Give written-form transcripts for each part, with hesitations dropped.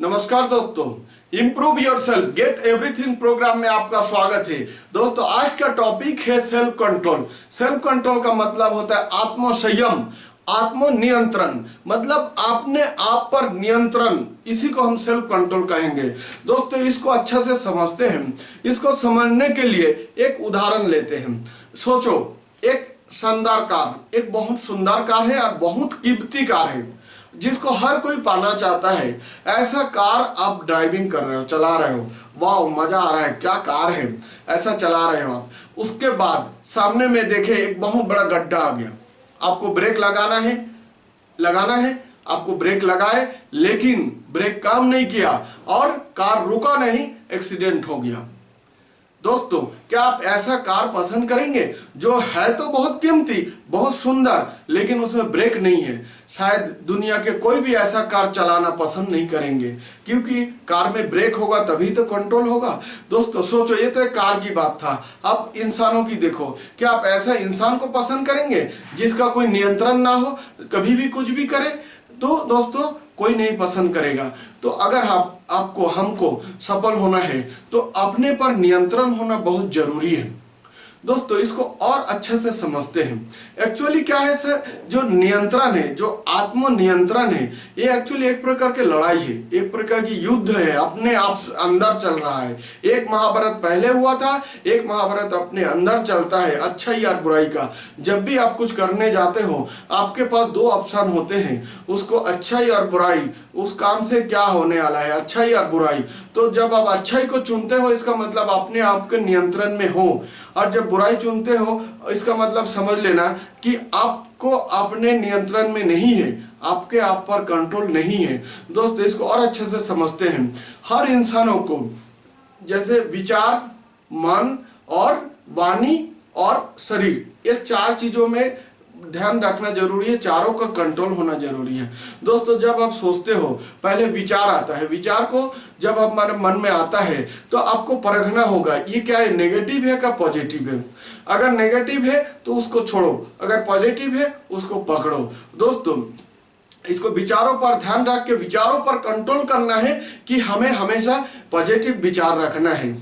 नमस्कार दोस्तों, improve your self get everything programme में आपका स्वागत है। दोस्तों, आज का टॉपिक है सेल्फ कंट्रोल। सेल्फ कंट्रोल का मतलब होता है आत्मसंयम, आत्मनियंत्रण, मतलब अपने आप पर नियंत्रण। इसी को हम सेल्फ कंट्रोल कहेंगे। दोस्तों, इसको अच्छा से समझते हैं। इसको समझने के लिए एक उदाहरण लेते हैं। सोचो, एक शानदार कार, एक बहुत सुंदर कार है और बहुत कीमती कार है जिसको हर कोई पाना चाहता है। ऐसा कार आप ड्राइविंग कर रहे हो, चला रहे हो, वाह मजा आ रहा है, क्या कार है, ऐसा चला रहे हो आप। उसके बाद सामने में देखे एक बहुत बड़ा गड्ढा आ गया। आपको ब्रेक लगाना है, आपको ब्रेक लगाए, लेकिन ब्रेक काम नहीं किया और कार रुका नहीं, एक्सीडेंट हो गया। दोस्तों, क्या आप ऐसा कार पसंद करेंगे जो है तो बहुत कीमती, बहुत सुंदर, लेकिन उसमें ब्रेक नहीं है? शायद दुनिया के कोई भी ऐसा कार चलाना पसंद नहीं करेंगे, क्योंकि कार में ब्रेक होगा तभी तो कंट्रोल होगा। दोस्तों सोचो, ये तो एक कार की बात था। अब इंसानों की देखो, क्या आप ऐसा इंसान को पसंद करेंगे जिसका कोई नियंत्रण ना हो, कभी भी कुछ भी करे? तो दोस्तों, कोई नहीं पसंद करेगा। तो अगर आपको हमको सफल होना है तो अपने पर नियंत्रण होना बहुत जरूरी है। दोस्तों, इसको और अच्छे से समझते हैं। एक्चुअली क्या है सर, जो नियंत्रण है, जो आत्मनियंत्रण है, ये एक्चुअली एक प्रकार की लड़ाई है, एक प्रकार की युद्ध है, अपने आप अंदर चल रहा है। एक महाभारत पहले हुआ था, एक महाभारत अपने अंदर चलता है, अच्छाई और बुराई का। जब भी आप कुछ करने जाते हो, आपके पास दो ऑप्शन होते हैं, उसको अच्छाई और बुराई, उस काम से क्या होने वाला है, अच्छाई और बुराई। तो जब आप अच्छाई को चुनते हो, इसका मतलब अपने आप के नियंत्रण में हो, और जब बुराई चुनते हो, इसका मतलब समझ लेना कि आपको अपने नियंत्रण में नहीं है, आपके आप पर कंट्रोल नहीं है। दोस्तों, इसको और अच्छे से समझते हैं। हर इंसानों को जैसे विचार, मन और वाणी और शरीर, ये चार चीजों में ध्यान रखना जरूरी है, चारों का कंट्रोल होना जरूरी है। दोस्तों, जब आप सोचते हो, पहले विचार आता है। विचार को जब हमारे मन में आता है तो आपको परखना होगा, ये क्या है, नेगेटिव है क्या पॉजिटिव है। अगर नेगेटिव है तो उसको छोड़ो, अगर पॉजिटिव है उसको पकड़ो। दोस्तों, इसको विचारों पर ध्यान रख के विचारों पर कंट्रोल करना है कि हमें हमेशा पॉजिटिव विचार रखना है।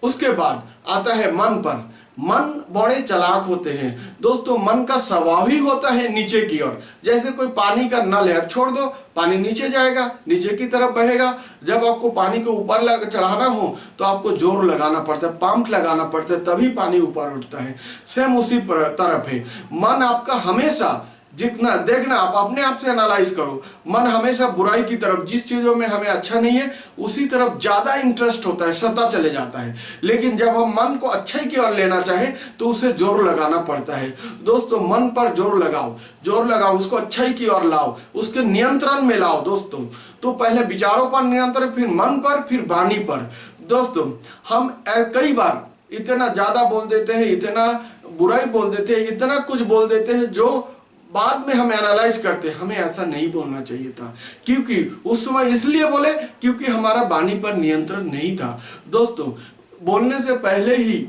उसके बाद आता है मन पर। मन बड़े चालाक होते हैं। दोस्तों, मन का स्वभाव ही होता है नीचे की ओर। जैसे कोई पानी का नल है, छोड़ दो, पानी नीचे जाएगा, नीचे की तरफ बहेगा। जब आपको पानी को ऊपर चढ़ाना हो तो आपको जोर लगाना पड़ता है, पंप लगाना पड़ता है, तभी पानी ऊपर उठता है। सेम उसी तरफ है मन आपका। हमेशा जितना देखना, आप अपने आप से एनालाइज करो, मन हमेशा बुराई की तरफ, जिस चीजों में हमें अच्छा नहीं है उसी तरफ ज्यादा इंटरेस्ट होता है, सदा चले जाता है। लेकिन जब हम मन को अच्छाई की ओर लेना चाहे तो उसे जोर लगाना पड़ता है। दोस्तों, मन पर जोर लगाओ, उसको अच्छाई की ओर लाओ, उसके नियंत्रण में लाओ। दोस्तों, तो पहले विचारों पर नियंत्रण, फिर मन पर, फिर वाणी पर। दोस्तों, हम कई बार इतना ज्यादा बोल देते हैं, इतना बुराई बोल देते हैं, इतना कुछ बोल देते हैं जो बाद में हम एनालाइज करते हैं, हमें ऐसा नहीं बोलना चाहिए था। क्योंकि उस समय इसलिए बोले क्योंकि हमारा वाणी पर नियंत्रण नहीं था। दोस्तों, बोलने से पहले ही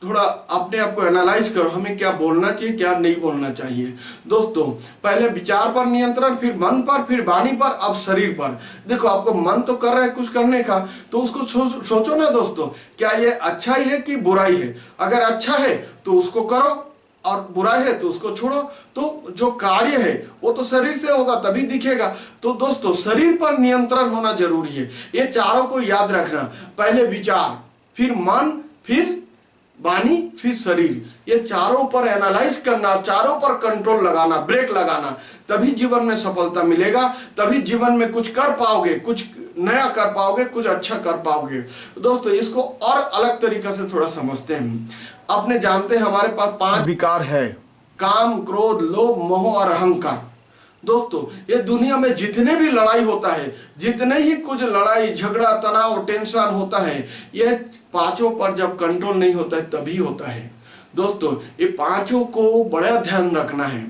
थोड़ा अपने आप को एनालाइज करो, हमें क्या बोलना चाहिए, क्या नहीं बोलना चाहिए। दोस्तों, पहले विचार पर नियंत्रण, फिर मन पर, फिर वाणी पर, अब शरीर पर। देखो, आपको मन तो कर रहा है कुछ करने का, तो उसको सोचो ना दोस्तों, क्या ये अच्छाई है कि बुराई है। अगर अच्छा है तो उसको करो, और बुरा है तो उसको छोड़ो। तो जो कार्य है वो तो शरीर से होगा, तभी दिखेगा। तो दोस्तों, शरीर पर नियंत्रण होना जरूरी है। ये चारों को याद रखना, पहले विचार, फिर मन, फिर वाणी, फिर शरीर, ये चारों पर एनालाइज करना, चारों पर कंट्रोल लगाना, ब्रेक लगाना, तभी जीवन में सफलता मिलेगा, तभी जीवन में कुछ कर पाओगे, कुछ नया कर पाओगे, कुछ अच्छा कर पाओगे। दोस्तों, इसको और अलग तरीका से थोड़ा समझते हैं। आपने जानते हैं हमारे पास 5 विकार है, काम, क्रोध, लोभ, मोह और अहंकार। दोस्तों, ये दुनिया में जितने भी लड़ाई होता है, जितने ही कुछ लड़ाई झगड़ा, तनाव, टेंशन होता है, ये पांचों पर जब कंट्रोल नहीं होता है तभी होता है। दोस्तों, ये पांचों को बड़ा ध्यान रखना है।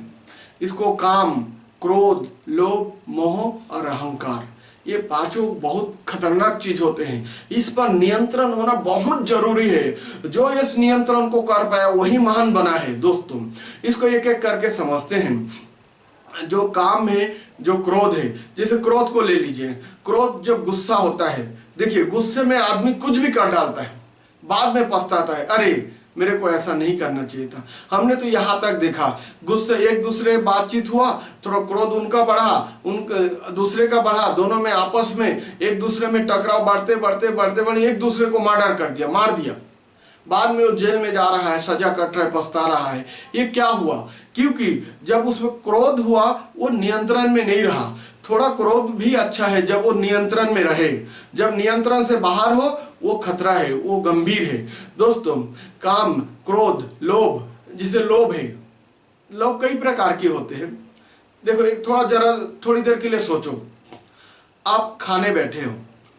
इसको काम, क्रोध, लोभ, मोह और अहंकार, ये पांचों बहुत खतरनाक चीज होते हैं। इस पर नियंत्रण होना बहुत जरूरी है। जो इस नियंत्रण को कर पाया वही महान बना है। दोस्तों, इसको एक एक करके समझते हैं। जो काम में जो क्रोध है, जैसे क्रोध को ले लीजिए। क्रोध जब गुस्सा होता है, देखिए गुस्से में आदमी कुछ भी कर डालता है, बाद में पछताता है, अरे मेरे को ऐसा नहीं करना चाहिए था। हमने तो यहाँ तक देखा, गुस्से एक दूसरे बातचीत हुआ, थोड़ा क्रोध उनका बढ़ा, उनका दूसरे का बढ़ा, दोनों में आपस में एक दूसरे में टकराव बढ़ते बढ़ते बढ़ते बढ़े एक दूसरे को मर्डर कर दिया, मार दिया। बाद में वो जेल में जा रहा है, सजा कट रहा है, पछता रहा है। ये क्या हुआ? क्योंकि जब उसमें क्रोध हुआ वो नियंत्रण में नहीं रहा। थोड़ा क्रोध भी अच्छा है जब वो नियंत्रण में रहे, जब नियंत्रण से बाहर हो वो खतरा है, वो गंभीर है। दोस्तों, काम, क्रोध, लोभ, जिसे लोभ है, लोभ कई प्रकार के होते हैं। देखो, एक थोड़ी देर के लिए सोचो, आप खाने बैठे हो,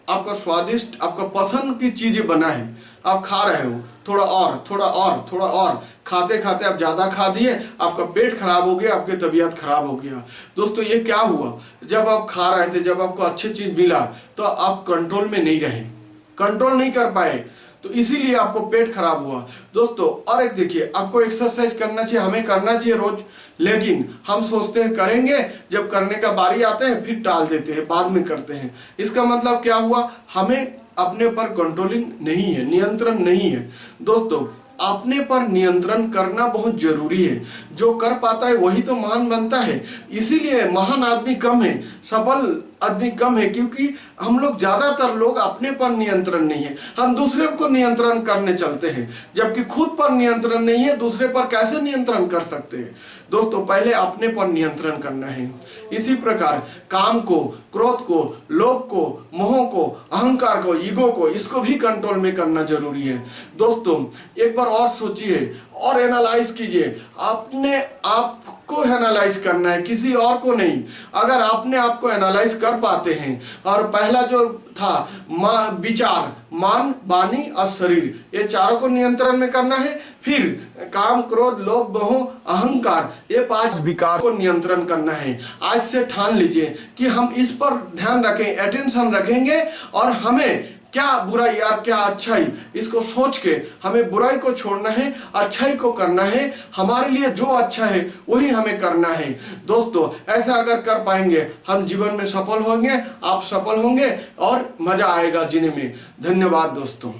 आपका स्वादिष्ट, आपका पसंद की चीजें बना है, आप खा रहे हो, थोड़ा और खाते खाते आप ज्यादा खा दिए, आपका पेट खराब हो गया, आपकी तबीयत खराब हो गया। दोस्तों, ये क्या हुआ? जब आप खा रहे थे, जब आपको अच्छी चीज मिला तो आप कंट्रोल में नहीं रहे, कंट्रोल नहीं कर पाए, तो इसीलिए आपको पेट खराब हुआ। दोस्तों, और एक देखिए, आपको एक्सरसाइज करना चाहिए, हमें करना चाहिए रोज, लेकिन हम सोचते हैं करेंगे, जब करने का बारी आते हैं फिर टाल देते हैं, बाद में करते हैं। इसका मतलब क्या हुआ? हमें अपने पर कंट्रोलिंग नहीं है, नियंत्रण नहीं है। दोस्तों, अपने पर नियंत्रण करना बहुत जरूरी है। जो कर पाता है वही तो महान बनता है। इसीलिए महान आदमी कम है, सफल आदमी कम है, क्योंकि हम लोग, ज्यादातर लोग अपने पर नियंत्रण नहीं है, हम दूसरे को नियंत्रण करने चलते हैं, जबकि खुद पर नियंत्रण नहीं है, दूसरे पर कैसे नियंत्रण कर सकते हैं? दोस्तों, पहले अपने पर नियंत्रण करना है। इसी प्रकार काम को, क्रोध को, लोभ को, मोह को, अहंकार को, ईगो को, इसको भी कंट्रोल में करना जरूरी है। दोस्तों, एक बार और सोचिए और एनालाइज कीजिए। अपने आप को एनालाइज करना है, किसी और को नहीं। अगर आपने आपको एनालाइज कर पाते हैं, और पहला जो था विचार, मन, वाणी और शरीर, ये चारों को नियंत्रण में करना है। फिर काम, क्रोध, लोभ, मोह, अहंकार, ये 5 विकार को नियंत्रण करना है। आज से ठान लीजिए कि हम इस पर ध्यान रखें, अटेंशन रखेंगे, और हमें क्या बुराई और क्या अच्छाई, इसको सोच के हमें बुराई को छोड़ना है, अच्छाई को करना है। हमारे लिए जो अच्छा है वही हमें करना है। दोस्तों, ऐसा अगर कर पाएंगे, हम जीवन में सफल होंगे, आप सफल होंगे, और मजा आएगा जीने में। धन्यवाद दोस्तों।